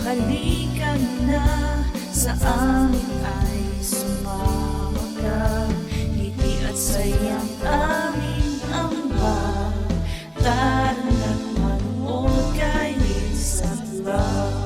Halikan na sa amin ay sumama ka. Ngiti at sayang aming ambag. Tara na't manood kay Isang Love.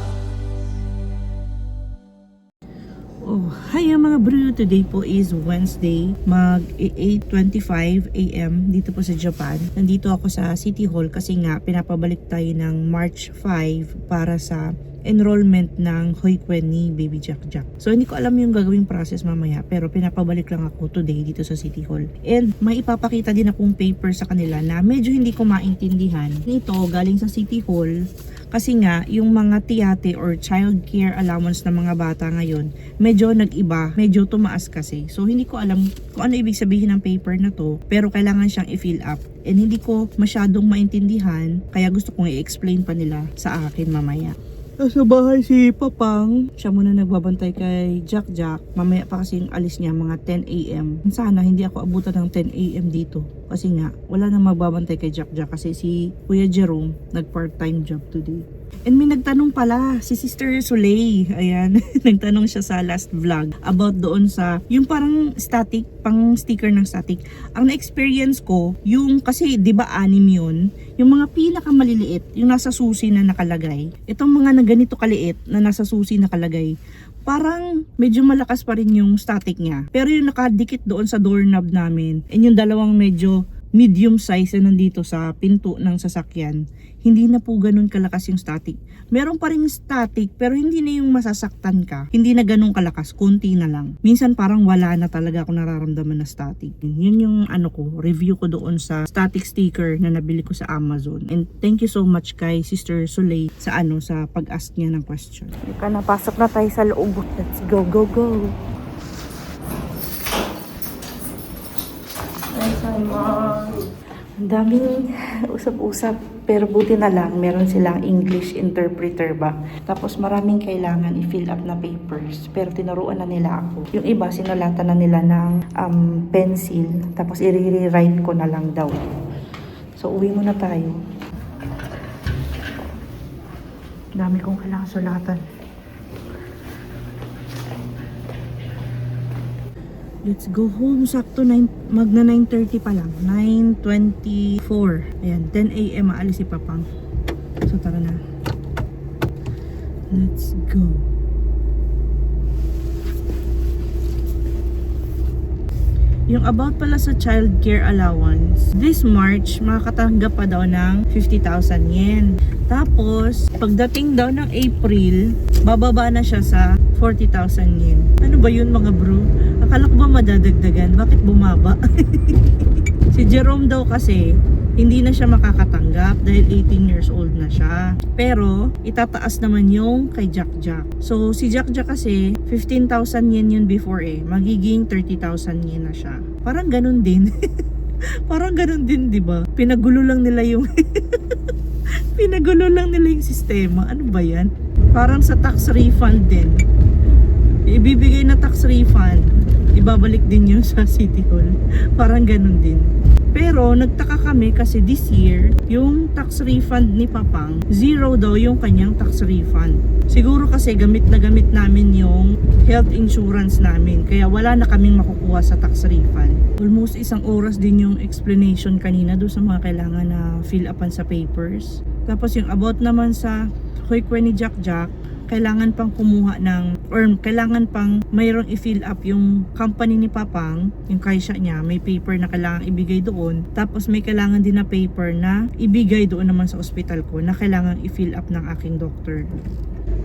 Oh, hi mga bro! Today po is Wednesday, mag 8:25 AM dito po sa Japan. Nandito ako sa City Hall kasi nga pinapabalik tayo ng March 5 para sa enrollment ng Hoikuen ni Baby Jack Jack. So hindi ko alam yung gagawing process mamaya, pero pinapabalik lang ako today dito sa City Hall. And may ipapakita din akong paper sa kanila na medyo hindi ko maintindihan. Ito galing sa City Hall. Kasi nga, yung mga tiyate or child care allowance ng mga bata ngayon, medyo nag-iba, medyo tumaas kasi. So, hindi ko alam kung ano ibig sabihin ng paper na to, pero kailangan siyang i-fill up. And hindi ko masyadong maintindihan, kaya gusto kong i-explain pa nila sa akin mamaya. Sa bahay si Papang, siya muna nagbabantay kay Jack Jack. Mamaya pa kasi yung alis niya mga 10 AM. Sana hindi ako abutan ng 10 AM dito. Kasi nga, wala nang magbabantay kay Jack Jack kasi si Kuya Jerome nag-part-time job today. And may nagtanong pala, si Sister Soleil, ayan, nagtanong siya sa last vlog about doon sa, yung parang static, pang sticker ng static. Ang na-experience ko, yung, kasi di ba 6 yun, yung mga pinakamaliliit, yung nasa susi na nakalagay. Itong mga na ganito kaliit, na nasa susi nakalagay, parang medyo malakas pa rin yung static niya. Pero yung nakadikit doon sa doorknob namin, and yung dalawang medyo medium size na nandito sa pinto ng sasakyan, hindi na po ganun kalakas yung static. Meron pa rin static, pero hindi na yung masasaktan ka. Hindi na ganun kalakas, konti na lang. Minsan parang wala na talaga ako nararamdaman na static. Yun yung review ko doon sa static sticker na nabili ko sa Amazon. And thank you so much kay Sister Soleil sa sa pag-ask niya ng question. Ika, napasok na tayo sa loob. Let's go, go, go! Ang daming usap-usap, pero buti na lang meron silang English interpreter ba. Tapos maraming kailangan i-fill up na papers, pero tinuruan na nila ako. Yung iba sinulatan na nila ng pencil, tapos i-rewrite ko na lang daw. So uwi muna tayo. Dami kong kailangan sulatan. Let's go home. Sakto magna 9:30 pa lang. 9:24. Ayan, 10 AM aalis si Papang. So tara na. Let's go. Yung about pala sa child care allowance, this March makakatanggap pa daw ng 50,000 yen. Tapos pagdating daw ng April, bababa na siya sa 40,000 yen. Ano ba yun mga bro? Akala ko ba madadagdagan? Bakit bumaba? Si Jerome daw kasi hindi na siya makakatanggap dahil 18 years old na siya. Pero itataas naman yung kay Jack Jack. So si Jack Jack kasi 15,000 yen yun before magiging 30,000 yen na siya. Parang ganun din. Parang ganun din, 'di ba? Pinagulo lang nila yung sistema. Ano ba 'yan? Parang sa tax refund din. Ibibigay na tax refund, ibabalik din yun sa City Hall. Parang ganun din. Pero nagtaka kami kasi this year, yung tax refund ni Papang, 0 daw yung kanyang tax refund. Siguro kasi gamit na gamit namin yung health insurance namin, kaya wala na kaming makukuha sa tax refund. Almost 1 oras din yung explanation kanina doon sa mga kailangan na fill upan sa papers. Tapos yung about naman sa Hoikuen ni Jack Jack, kailangan pang kumuha kailangan pang mayroong i-fill up yung company ni Papang, yung kaisya niya, may paper na kailangan ibigay doon. Tapos may kailangan din na paper na ibigay doon naman sa ospital ko na kailangan i-fill up ng aking doctor.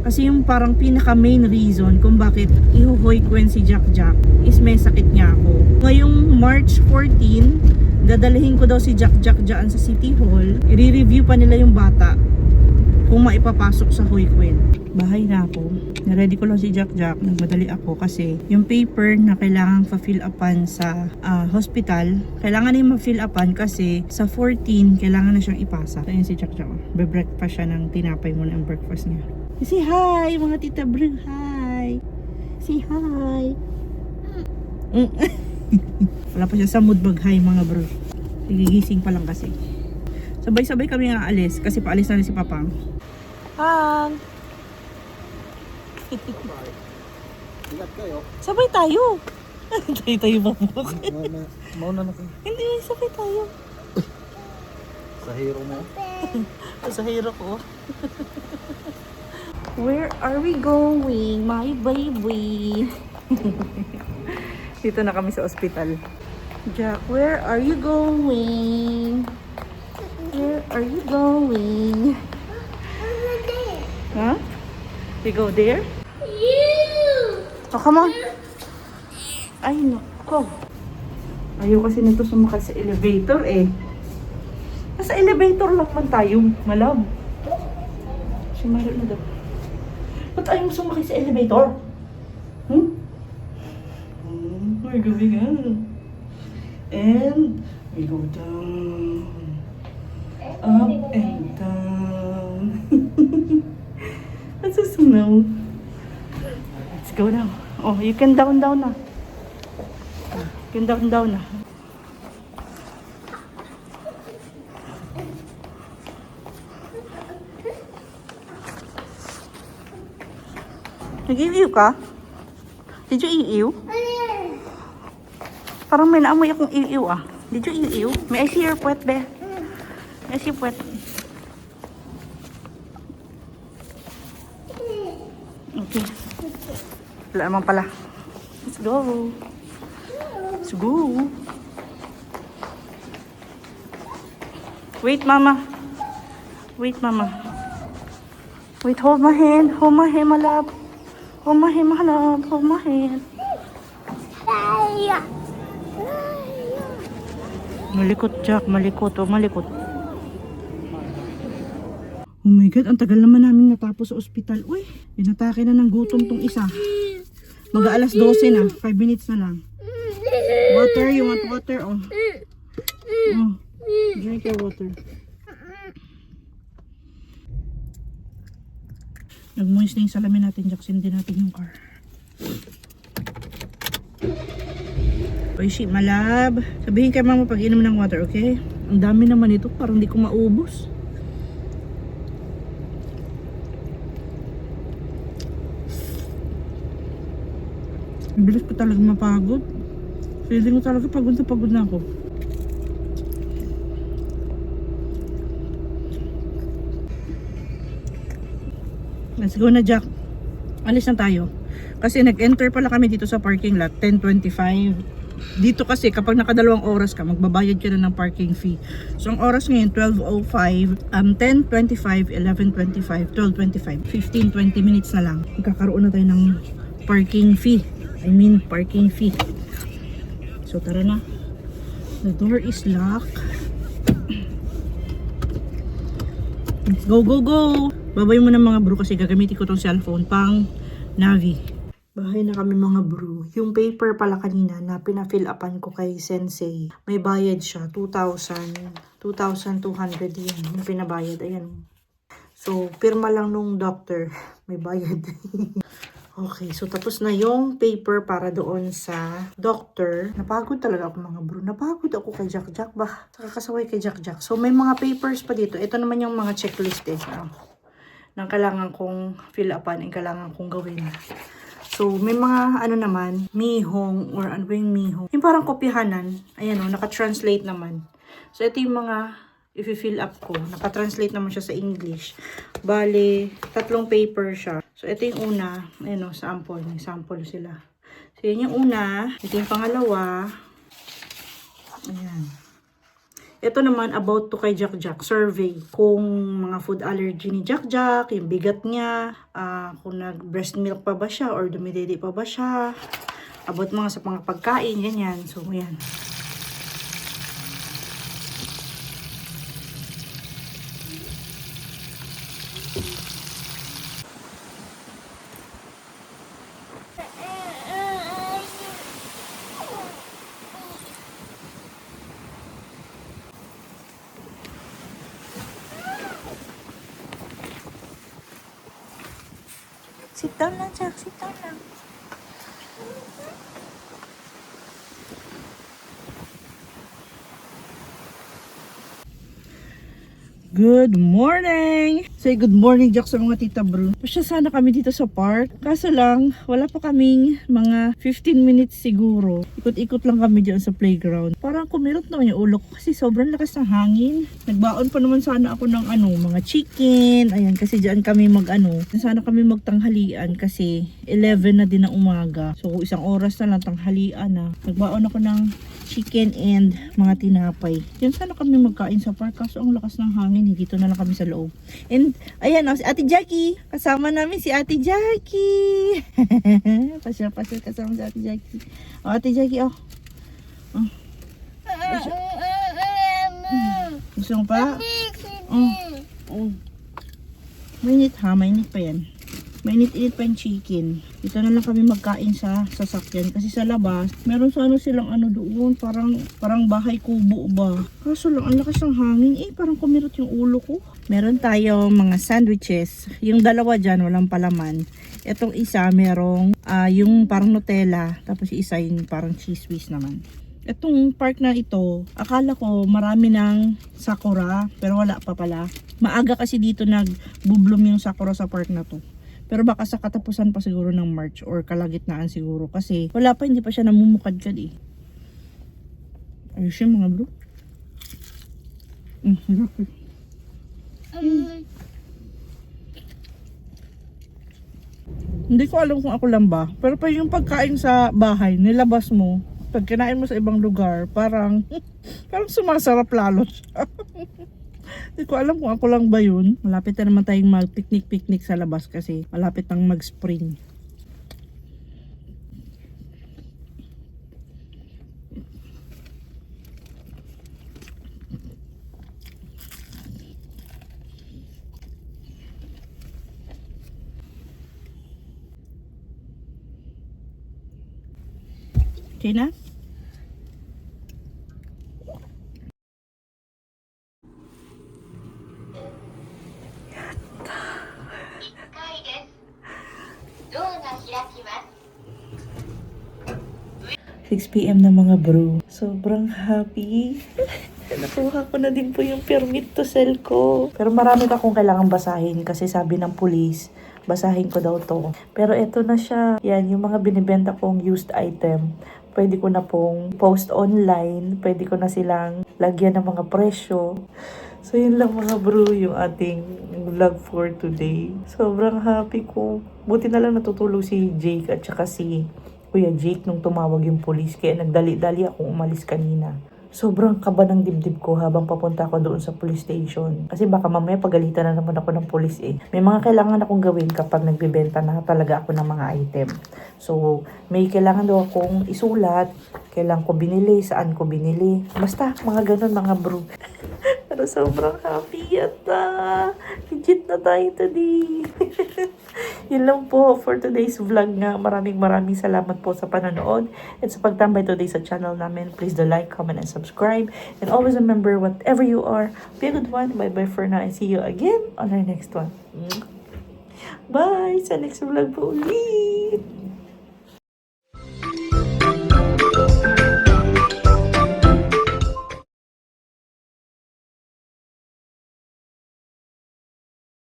Kasi yung parang pinaka main reason kung bakit ihuhoikwen si Jack Jack is may sakit niya ako. Ngayong March 14, dadalhin ko daw si Jack Jack dyan sa City Hall. I-review pa nila yung bata kung maipapasok sa Hoikuen. Bahay na ako. Naready ko lang si Jack Jack. Nagmadali ako kasi yung paper na kailangan pa-fill upan sa hospital, kailangan na yung ma-fill upan kasi sa 14, kailangan na siyang ipasa. So yun si Jack Jack. Be-breakfast siya ng tinapay muna ang breakfast niya. Say hi, mga tita bro. Hi. Say hi. Wala pa siya sa mood mag-hi mga bro. Gigising pa lang kasi. Sabay-sabay kami nga alis kasi paalis na rin si Papang. Pang! Ingat kayo. Sabay tayo. Tayo ba mo? Mauna na kayo. Hindi, sabay tayo. Sa hero mo. Sa hero ko. Where are we going, my baby? Dito na kami sa ospital. Jack, where are you going? Where are you going? Huh? You go there? Oh, come on. Ay, nako. Ayaw kasi nito sumakay sa elevator eh. Nasa elevator lang man tayo, malab. Sumalo na daw. Ba't ayaw sumakay sa elevator? We're going up. And we go down. Up and down. That's so snow. Let's go now. Oh, you can down na. You can down na. Nag-iiw ka? Did you iiw? Parang may naamoy akong iiw ah. Did you iiw? May I see your puwet, be? May I see your puwet? Okay. Wala naman pala. Let's go. Let's go. Wait, mama. Wait, mama. Wait, hold my hand. Hold my hand, my love. Hold my hand, my love. Hold my hand. Malikot, Jack. Malikot. Oh, malikot. Oh my God, ang tagal naman namin natapos sa ospital. Uy, inatake na ng gutom tong isa. Mag-aalas 12 na. 5 minutes na lang. Water, you want water? Oh. Oh. Drink your water. Nag-moist na yung salamin natin, Jack. Sindi natin yung car. Oy, shit, malab. Sabihin kay mama pag inom ng water, okay? Ang dami naman ito. Parang di ko maubos. Ang bilis ko talaga mapagod. Feeling ko talaga pagod na ako. Let's go na, Jack. Alis na tayo. Kasi nag-enter pala kami dito sa parking lot, 10:25. Dito kasi kapag nakadalawang oras ka, magbabayad ka na ng parking fee. So ang oras ngayon, 12:05, 10:25, 11:25, 12:25, 15-20 minutes na lang. Magkakaroon na tayo ng parking fee. Parking fee. So tara na. The door is locked. Let's go, go, go! Babay mo ng mga bro kasi gagamitin ko tong cellphone pang Navi. Bahay na kami mga bro. Yung paper pala kanina na pina-fill upan ko kay Sensei, may bayad siya. 2,200 yan. Yung pinabayad. Ayan. So, pirma lang nung doctor. May bayad. Okay, so tapos na yung paper para doon sa doctor. Napagod talaga ako mga bro. Napagod ako kay Jack Jack ba? Nakakasaway kay Jack Jack. So, may mga papers pa dito. Ito naman yung mga checklist eh. Nang kailangan kong fill upan, ang kailangan kong gawin. So, may mga ano naman, mihong or ano ba yung mihong. Yung parang kopyahanan. Ayan o, naka-translate naman. So, ito yung mga i-fill up ko. Naka-translate naman siya sa English. Bale, 3 paper siya. So, ito yung una. Ayan o, sample. May sample sila. So, yan yung una. Ito yung pangalawa. Ayan. Ito naman about to kay Jack Jack. Survey. Kung mga food allergy ni Jack Jack, yung bigat niya, kung nag-breast milk pa ba siya or dumidede pa ba siya. About mga sa mga pagkain, ganyan. So, yan. Sit down lang, Jack. Sit down lang. Good morning! Say good morning, Jack, sa mga tita bro. Pasya sana kami dito sa park. Kaso lang, wala pa kaming mga 15 minutes siguro. Ikot-ikot lang kami dyan sa playground. Parang kumirot naman yung ulo ko kasi sobrang lakas ng hangin. Nagbaon pa naman sana ako ng mga chicken. Ayan, kasi dyan kami sana kami magtanghalian kasi 11 na din ng umaga. So, isang oras na lang tanghalian na. Nagbaon ako ng chicken and mga tinapay. Yan sana kami magkain sa park kaso ang lakas ng hangin. Dito na lang kami sa loob. And ayan, si Ate Jackie. Kasama namin si Ate Jackie. Pasyal kasama si Ate Jackie. O, Ate Jackie, oh. Gusto mo pa? Mainit ha, mainit pa yan. Mainit-init pa yung chicken. Dito na lang kami magkain sa sasakyan. Kasi sa labas, meron silang doon. Parang bahay kubo ba. Kaso lang, ang lakas ng hangin. Parang kumirot yung ulo ko. Meron tayo mga sandwiches. Yung dalawa dyan, walang palaman. Itong isa, merong yung parang Nutella. Tapos yung isa yung parang cheese whiz naman. Itong park na ito, akala ko marami ng sakura. Pero wala pa pala. Maaga kasi dito nag-bloom yung sakura sa park na to. Pero baka sa katapusan pa siguro ng March or kalagitnaan siguro kasi wala pa, hindi pa siya namumukadkad eh. Ayos yung mga bro. Hindi ko alam kung ako lang ba. Pero pa yung pagkain sa bahay, nilabas mo, pag kinain mo sa ibang lugar, parang sumasarap lalo siya. Hindi ko alam kung ako lang ba yun. Malapit na naman tayong mag-picnic sa labas kasi malapit nang mag-spring. Okay na? Six 6 PM na mga bro. Sobrang happy. Nakuha ko na din po yung permit to sell ko. Pero marami pa akong kailangan basahin kasi sabi ng police, basahin ko daw to. Pero eto na siya. Yan, yung mga binibenta kong used item. Pwede ko na pong post online. Pwede ko na silang lagyan ng mga presyo. So yun lang mga bro yung ating vlog for today. Sobrang happy ko. Buti na lang natutulog si Jake at saka si Kuya Jake nung tumawag yung police. Kaya nagdali-dali akong umalis kanina. Sobrang kaba ng dibdib ko habang papunta ako doon sa police station. Kasi baka mamaya pagalitan na naman ako ng police eh. May mga kailangan akong gawin kapag nagbebenta na talaga ako ng mga item. So, may kailangan daw akong isulat. Kailangan ko binili, saan ko binili. Basta, mga ganun mga bro. Pero sobrang happy yata. Legit na tayo today. Yun lang po for today's vlog nga. Maraming salamat po sa panonood at sa pagtambay today sa channel namin. Please do like, comment, and subscribe. And always remember, whatever you are, be a good one. Bye-bye for now and see you again on our next one. Bye! Sa next vlog po ulit!